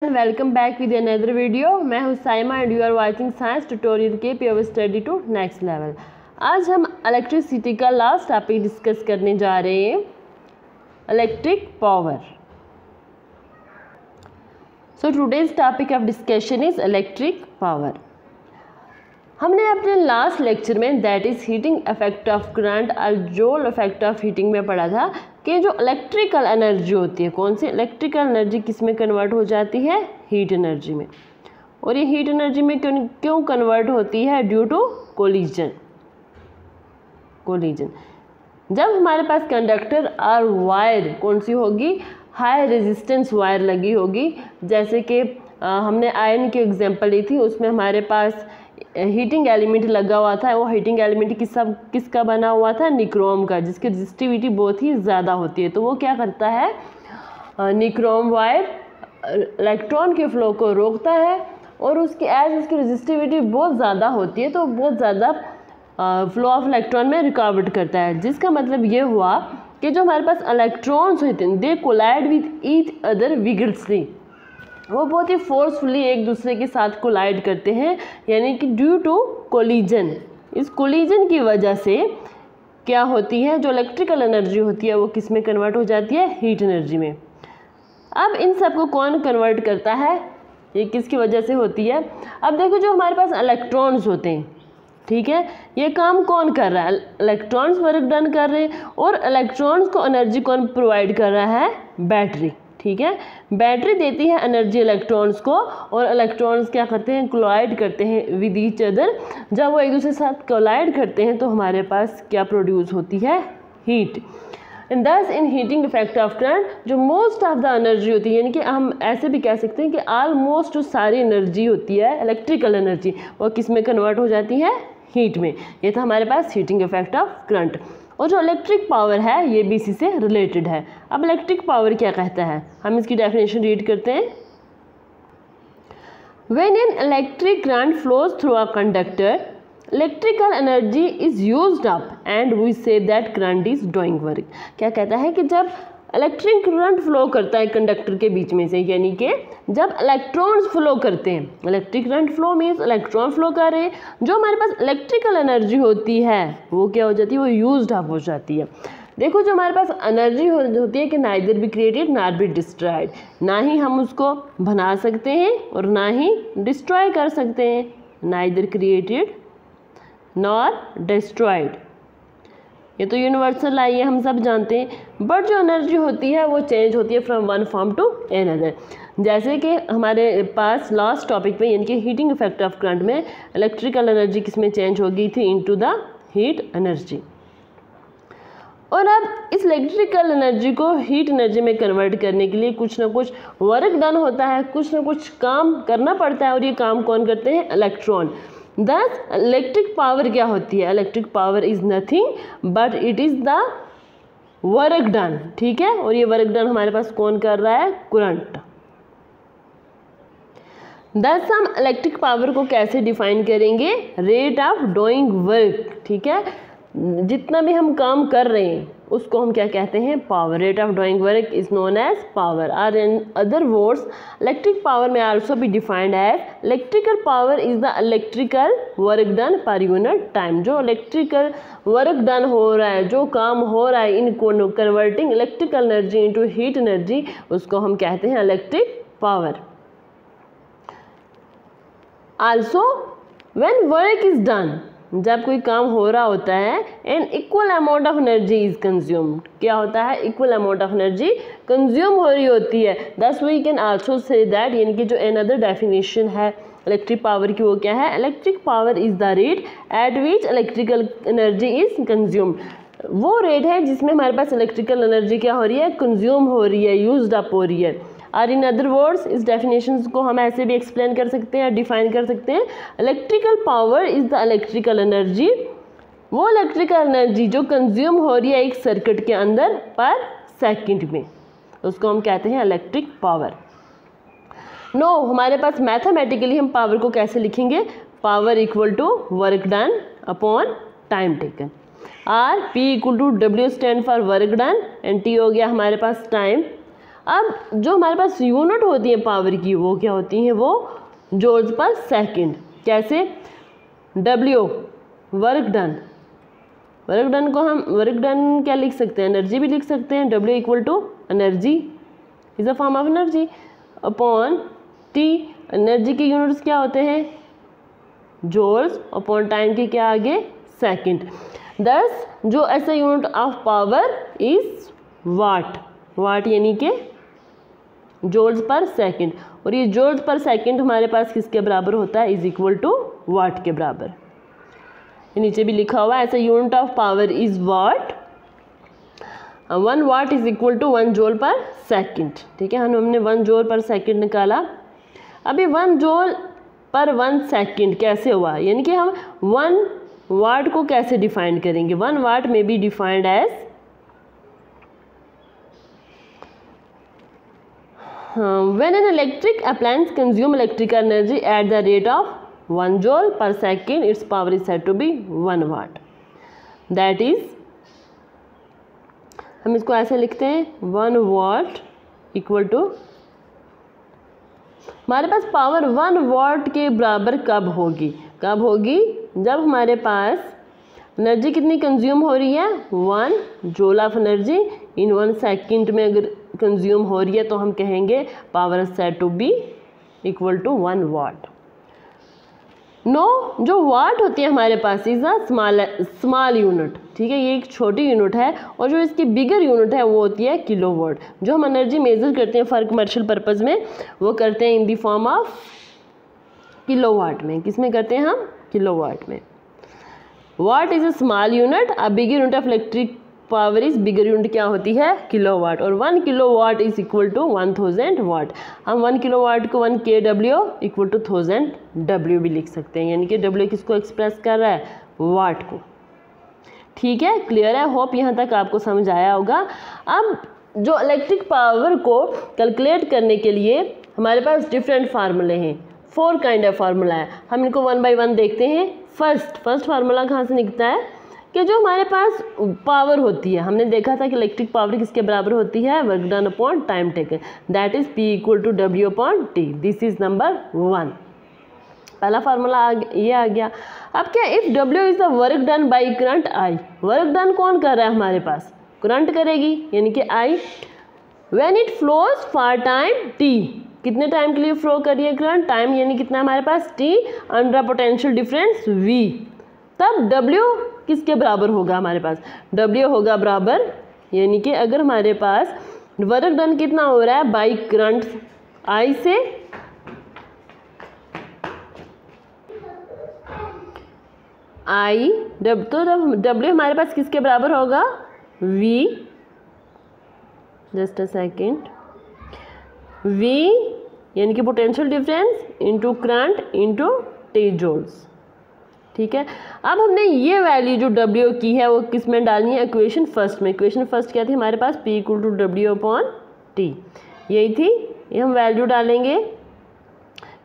Welcome back with another video. मैं हूं Saima and you are watching science tutorial keep your study to next level. आज हम electricity का last topic discuss करने जा रहे हैं, electric power. So today's topic of discussion is electric power. हमने अपने लास्ट लेक्चर में that is heating effect of current और जूल इफेक्ट ऑफ हीटिंग में पढ़ा था कि जो इलेक्ट्रिकल एनर्जी होती है, कौन सी इलेक्ट्रिकल एनर्जी किस में कन्वर्ट हो जाती है, हीट एनर्जी में। और ये हीट एनर्जी में क्यों कन्वर्ट होती है, ड्यू टू कोलिजन। जब हमारे पास कंडक्टर और वायर कौन सी होगी, हाई रेजिस्टेंस वायर लगी होगी, जैसे कि हमने आयरन की एग्जांपल ली थी, उसमें हमारे पास हीटिंग एलिमेंट लगा हुआ था। वो हीटिंग एलिमेंट किसका बना हुआ था, निक्रोम का, जिसकी रेजिस्टिविटी बहुत ही ज़्यादा होती है। तो वो क्या करता है, निक्रोम वायर इलेक्ट्रॉन के फ्लो को रोकता है और उसकी रेजिस्टिविटी बहुत ज़्यादा होती है तो बहुत ज़्यादा फ्लो ऑफ इलेक्ट्रॉन में रुकावट करता है। जिसका मतलब ये हुआ कि जो हमारे पास इलेक्ट्रॉन्स होते हैं, they collide with each other vigorously, वो बहुत ही फोर्सफुली एक दूसरे के साथ कोलाइड करते हैं, यानी कि ड्यू टू कोलिजन। इस कोलिजन की वजह से क्या होती है, जो इलेक्ट्रिकल एनर्जी होती है वो किस में कन्वर्ट हो जाती है, हीट एनर्जी में। अब इन सब को कौन कन्वर्ट करता है, ये किसकी वजह से होती है। अब देखो, जो हमारे पास इलेक्ट्रॉन्स होते हैं, ठीक है, ये काम कौन कर रहा है, इलेक्ट्रॉन्स वर्क डन कर रहे हैं। और इलेक्ट्रॉन्स को एनर्जी कौन प्रोवाइड कर रहा है, बैटरी। ठीक है, बैटरी देती है एनर्जी इलेक्ट्रॉन्स को, और इलेक्ट्रॉन्स क्या करते हैं, कोलाइड करते हैं विद ईच अदर। जब वो एक दूसरे के साथ कोलाइड करते हैं तो हमारे पास क्या प्रोड्यूस होती है, हीट। एंड दस इन हीटिंग इफेक्ट ऑफ करंट, जो मोस्ट ऑफ द एनर्जी होती है, यानी कि हम ऐसे भी कह सकते हैं कि ऑलमोस्ट जो सारी एनर्जी होती है, इलेक्ट्रिकल एनर्जी, वो किस में कन्वर्ट हो जाती है, हीट में। ये था हमारे पास हीटिंग इफेक्ट ऑफ करंट। और जो इलेक्ट्रिक पावर है ये भी इसी से रिलेटेड है। अब इलेक्ट्रिक पावर क्या कहता है, हम इसकी डेफिनेशन रीड करते हैं। When an electric current flows through a conductor, electrical energy is used up and we say that current is doing work. क्या कहता है कि जब इलेक्ट्रिक करंट फ्लो करता है कंडक्टर के बीच में से, यानी कि जब इलेक्ट्रॉन्स फ्लो करते हैं, electric current flow means electron flow कर रहे हैं, जो हमारे पास इलेक्ट्रिकल एनर्जी होती है वो क्या हो जाती है, वो यूज्ड अप हो जाती है। देखो, जो हमारे पास एनर्जी होती है कि neither be created nor be destroyed, ना ही हम उसको बना सकते हैं और ना ही डिस्ट्रॉय कर सकते हैं, नाइदर क्रिएटेड नॉर डिस्ट्रॉयड। ये तो यूनिवर्सल आई है, हम सब जानते हैं। बट जो एनर्जी होती है वो चेंज होती है from one form to another. जैसे कि हमारे पास लास्ट टॉपिक में, यानी कि हीटिंग इफेक्ट ऑफ करंट में, इलेक्ट्रिकल एनर्जी किस में चेंज हो गई थी, इनटू द हीट एनर्जी। और अब इस इलेक्ट्रिकल एनर्जी को हीट एनर्जी में कन्वर्ट करने के लिए कुछ ना कुछ वर्क डन होता है, कुछ ना कुछ काम करना पड़ता है, और ये काम कौन करते हैं, इलेक्ट्रॉन। Thus इलेक्ट्रिक पावर क्या होती है, electric power is nothing but it is the work done. ठीक है, और ये वर्क डन हमारे पास कौन कर रहा है, करंट। Thus हम इलेक्ट्रिक पावर को कैसे डिफाइन करेंगे, रेट ऑफ डूइंग वर्क। ठीक है, जितना भी हम काम कर रहे हैं उसको हम क्या कहते हैं, power. Rate of doing work is known as power. और in other words, electric power may also be defined as electrical power is the electrical work done per unit time. जो इलेक्ट्रिकल वर्क डन हो रहा है, जो काम हो रहा है in converting electrical energy into heat energy, उसको हम कहते हैं electric power. Also when work is done, जब कोई काम हो रहा होता है, an equal amount of energy is consumed. क्या होता है, equal amount of energy consume हो रही होती है। Thus we can also say that, यानी कि जो अनदर डेफिनेशन है इलेक्ट्रिक पावर की, वो क्या है, electric power is the rate at which electrical energy is consumed. वो रेट है जिसमें हमारे पास इलेक्ट्रिकल एनर्जी क्या हो रही है, कंज्यूम हो रही है, यूज्ड अप हो रही है। और इन अदर वर्ड्स, इस डेफिनेशन को हम ऐसे भी एक्सप्लेन कर सकते हैं, डिफाइन कर सकते हैं। Electrical power is the electrical energy, वो इलेक्ट्रिकल एनर्जी जो कंज्यूम हो रही है एक सर्किट के अंदर पर सेकंड में, उसको हम कहते हैं इलेक्ट्रिक पावर। नो, हमारे पास मैथमेटिकली हम पावर को कैसे लिखेंगे, power equal to work done upon time taken. Or P equal to W stand for work done, and T हो गया हमारे पास टाइम। अब जो हमारे पास यूनिट होती है पावर की वो क्या होती हैं, वो जूल्स पर सेकंड। कैसे? W work done, work done को हम वर्क डन क्या लिख सकते हैं, एनर्जी भी लिख सकते हैं। W equal to energy is a form of energy upon T। एनर्जी के यूनिट्स क्या होते हैं, जूल्स, अपॉन टाइम के क्या आगे, सेकंड। दस जो ऐसा unit of power is watt, watt यानी कि जूल्स पर सेकंड। और ये जूल्स पर सेकंड हमारे पास किसके बराबर होता है, इज इक्वल टू वाट के बराबर। नीचे भी लिखा हुआ है ऐसा unit of power is watt, 1 watt is equal to 1 joule per second. ठीक है, हमने 1 जूल पर सेकंड निकाला। अभी 1 जूल पर 1 सेकंड कैसे हुआ, यानी कि हम 1 वाट को कैसे डिफाइन करेंगे। 1 वाट में be defined as when an electric appliance consume electrical energy at the rate of 1 joule per second, its power is said to be 1 watt. That is, हम इसको ऐसे लिखते हैं 1 वाट इक्वल टू, हमारे पास पावर 1 वाट के बराबर कब होगी, कब होगी, जब हमारे पास एनर्जी कितनी कंज्यूम हो रही है, 1 joule of energy in 1 second में अगर कंज्यूम हो रही है तो हम कहेंगे power said to be equal to 1 watt. Now जो वाट होती है हमारे पास इज अ स्मॉल यूनिट। ठीक है, ये एक छोटी यूनिट है, और जो इसकी बिगर यूनिट है वो होती है किलोवाट। जो हम एनर्जी मेजर करते हैं फॉर कमर्शियल पर्पज़ में वो करते हैं in the form of kilowatt में। किस में करते हैं हम, किलोवाट में। What is a small unit, a bigger unit of electric power is, bigger unit क्या होती है, किलोवाट। और 1 किलोवाट इज इक्वल टू 1000 वाट। हम 1 किलोवाट को 1 kW इक्वल टू 1000 W भी लिख सकते हैं, यानी कि W किसको एक्सप्रेस कर रहा है, वाट को। ठीक है, क्लियर है, होप यहाँ तक आपको समझ आया होगा। अब जो इलेक्ट्रिक पावर को कैलकुलेट करने के लिए हमारे पास डिफरेंट फार्मूले हैं, 4 काइंड ऑफ फार्मूला है। हम इनको 1 बाय 1 देखते हैं। फर्स्ट फार्मूला कहाँ से निकलता है कि जो हमारे पास पावर होती है, हमने देखा था कि इलेक्ट्रिक पावर किसके बराबर होती है, work done upon time taken, that is P equal to W upon T। This is number 1। पहला फार्मूला ये आ गया। अब क्या, if W is the work done by current I, work done कौन कर रहा है हमारे पास, करंट करेगी यानी कि I, when it flows for time T, कितने टाइम के लिए फ्लो कर रही है करंट, टाइम यानी कितना हमारे पास T, under potential difference V, तब W किसके बराबर होगा हमारे पास, W होगा बराबर, यानी कि अगर हमारे पास वर्क डन कितना हो रहा है बाई करंट I से, I तो W हमारे पास किसके बराबर होगा, V, just a second, V यानी कि potential difference into current into T joules. ठीक है, अब हमने ये वैल्यू जो W की है वो किस में डालनी है, इक्वेशन फर्स्ट में। इक्वेशन फर्स्ट क्या थी हमारे पास, P equal to W upon T, यही थी, ये हम वैल्यू डालेंगे।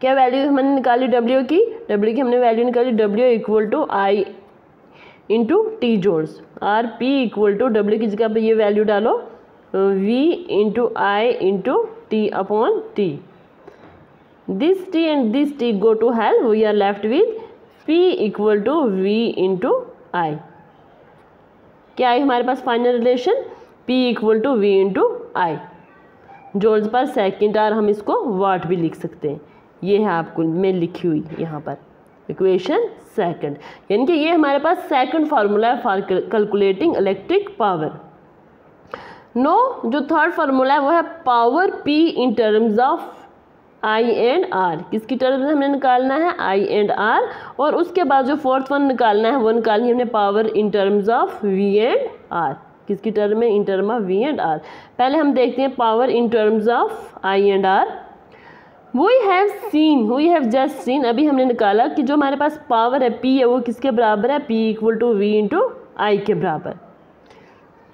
क्या वैल्यू हमने निकाली W की हमने वैल्यू निकाली W equal to I into T joules, और P इक्वल टू W की जगह पर ये वैल्यू डालो V into I into T upon T। This T and this T go to hell, we are left with P equal to V into I। क्या है हमारे पास final relation, P equal to V into I, joules per second, और हम इसको वाट भी लिख सकते हैं। ये है आपको मैं लिखी हुई यहाँ पर इक्वेशन सेकंड, यानी कि ये हमारे पास सेकंड फार्मूला है for calculating electric power. Now जो थर्ड फार्मूला है वो है power P in terms of I and R। किसकी टर्म्स में हमने निकालना है, I एंड R, और उसके बाद जो फोर्थ वन निकालना है वो निकालनी है हमने power in terms of V and R। किसकी टर्म में, in term of V and R। पहले हम देखते हैं power in terms of I and R। We have just seen, अभी हमने निकाला कि जो हमारे पास पावर है P है वो किसके बराबर है, P equal to V into I के बराबर।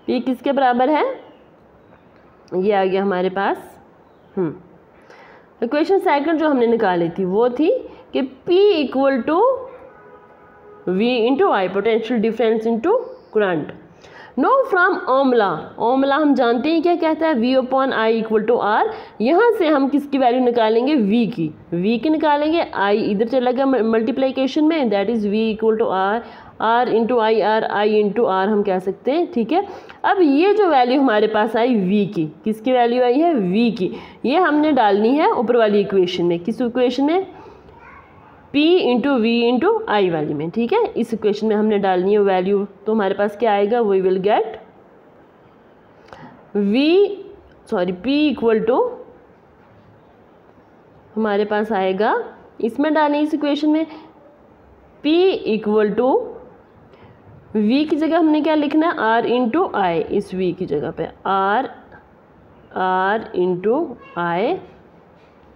P किसके बराबर है, ये आ गया हमारे पास। इक्वेशन सेकंड जो हमने निकाली थी वो थी कि P equal to V into I, potential difference into current. Now from Ohm's law, Ohm's law हम जानते हैं क्या कहता है, v upon I equal to R. यहाँ से हम किसकी वैल्यू निकालेंगे, v की निकालेंगे, i इधर चला गया मल्टीप्लिकेशन में, that is v equal to R into I into R हम कह सकते हैं, ठीक है। अब ये जो वैल्यू हमारे पास आई v की, किसकी वैल्यू आई है, v की, ये हमने डालनी है ऊपर वाली इक्वेशन में। किस इक्वेशन में, p इंटू वी इंटू आई वाली में, ठीक है। इस इक्वेशन में हमने डालनी है वैल्यू, तो हमारे पास क्या आएगा, we will get p equal to, हमारे पास आएगा, इसमें डालें इस इक्वेशन में p इक्वल टू v की जगह हमने क्या लिखना है, r इंटू आई, इस v की जगह पे r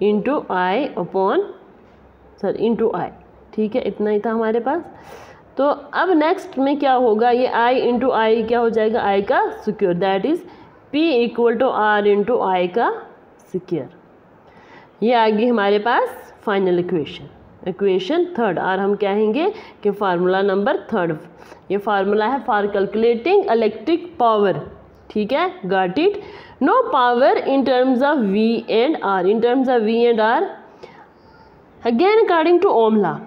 इंटू आई अपॉन इंटू आई, ठीक है। इतना ही था हमारे पास। तो अब नेक्स्ट में क्या होगा, ये i इंटू आई क्या हो जाएगा, i का square, that is p equal to r into I का स्क्वायर। ये आ गई हमारे पास फाइनल इक्वेशन थर्ड, और हम कहेंगे कि फार्मूला नंबर थर्ड, ये फार्मूला है फॉर कैलकुलेटिंग इलेक्ट्रिक पावर, ठीक है, got it. Now power in terms of v and r, in terms of v and r again according to Ohm's law.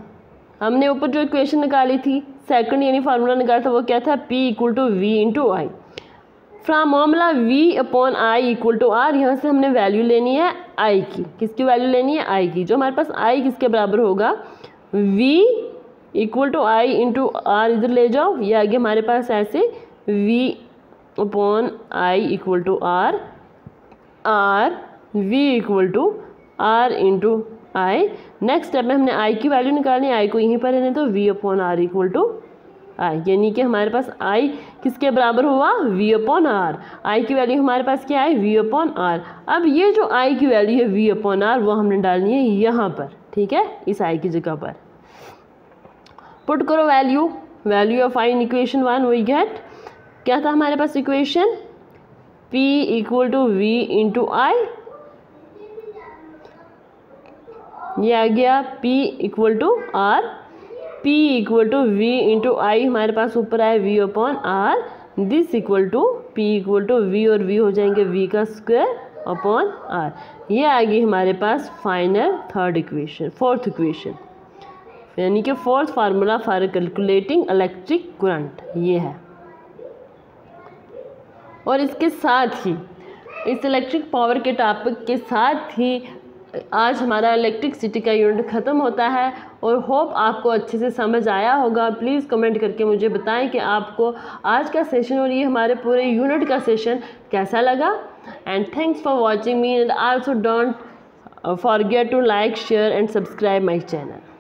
हमने ऊपर जो इक्वेशन निकाली थी, सेकंड यानी फार्मूला निकाला था, वो क्या था, p equal to we into I. From Ohm's law v upon I equal to R, यहाँ से हमने वैल्यू लेनी है i की, किसकी वैल्यू लेनी है, i की। जो हमारे पास i किसके बराबर होगा, v equal to I into R, इधर ले जाओ, ये आगे हमारे पास ऐसे v upon I equal to R, v equal to r into I. Next step में हमने i की वैल्यू निकालनी है, i को यहीं पर रहने तो v upon R equal to I, यानी कि हमारे पास i किसके बराबर हुआ, v अपॉन आर। i की वैल्यू हमारे पास क्या है, v अपॉन आर। अब ये जो i की वैल्यू है v अपॉन आर, वो हमने डालनी है यहाँ पर, ठीक है, इस i की जगह पर पुट करो value of i in equation 1, we get, क्या था हमारे पास equation, p equal to we into i, ये आ गया p equal to r, p equal to v into i, हमारे पास ऊपर आया v upon r, this equal to p equal to v, और v हो जाएंगे v का स्क्वायर अपॉन r। ये आ गई हमारे पास फाइनल फोर्थ इक्वेशन, यानी कि fourth formula for calculating electric current, ये है। और इसके साथ ही, इस इलेक्ट्रिक पावर के टॉपिक के साथ ही आज हमारा इलेक्ट्रिसिटी का यूनिट ख़त्म होता है, और होप आपको अच्छे से समझ आया होगा। प्लीज़ कमेंट करके मुझे बताएं कि आपको आज का सेशन और ये हमारे पूरे यूनिट का सेशन कैसा लगा। And thanks for watching me, and also don't forget to like, share and subscribe my channel.